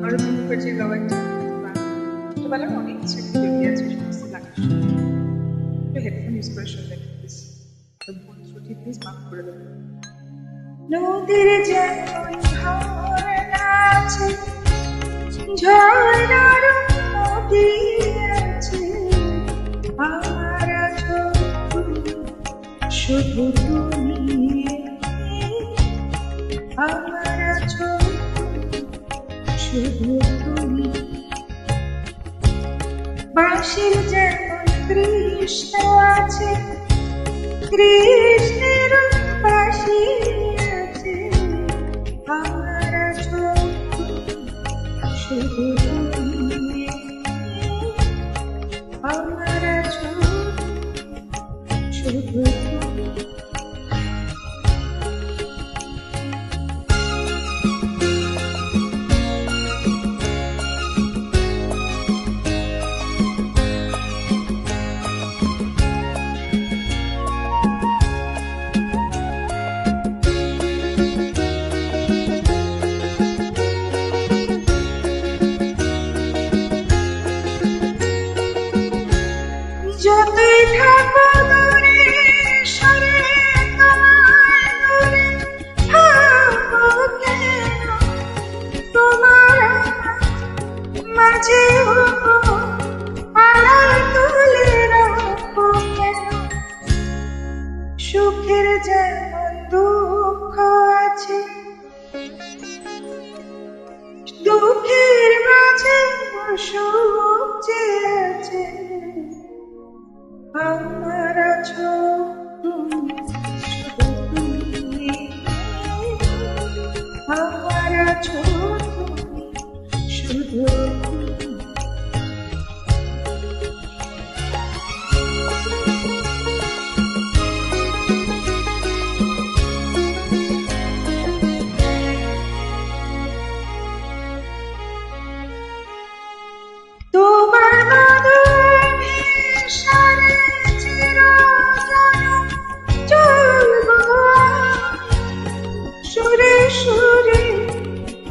অরবিন্দ মুখার্জির গাওয়া একটি গান। ছোটবেলার অনেক স্মৃতি জড়িয়ে আছে সমস্ত গানের সাথে। একটু হেডফোন ইউজ করে শুনবেন প্লিজ। ভুল ত্রুটি প্লিজ মাফ করে দেবেন। নদীর যেমন ঝর্ণা আছে, ঝর্ণার নদী আছে, আমার শুধু তুমি, আমার শুধু তুমি। বাঁশির যেমন কৃষ্ণ আছে, কৃষ্ণের বাঁশি আছে, আমার শুধু তুমি, আমার শুধু তুমি। যতই থাকো দূরে সরে, তোমায় দূরে থাকো কেন, তোমার মাঝে আড়াল তুলে রাখো কেন। সুখের যেমন দুঃখ আছে, দুঃখের মাঝে সুখ যে আছে, আমার তুমি, শুধু তুমি, আমার তুমি, শুধু তুমি। তোমার সুরে সুরে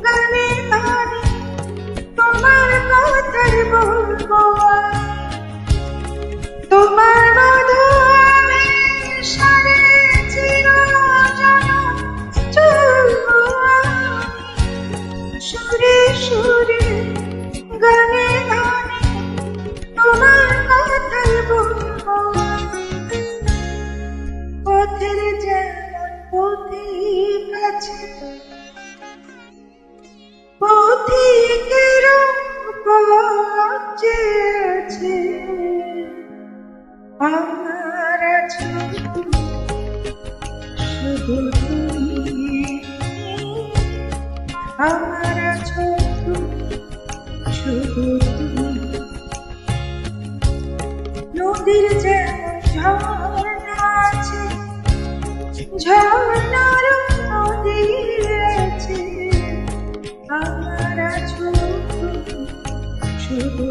গানে গানে তোমার কথার বলবো, তোমার মধুরে সারে চিরজনম চলবো, সুরে সুরে গানে গানে তোমার কথার বলবো। পথের যেমন পথিক আছে, পথিকের পথ যে আছে, আমার শুধু তুমি, আমার শুধু তুমি। নদীর যেমন ঝর্ণা আছে, ঝর্ণার নদী আছে, আমার শুধু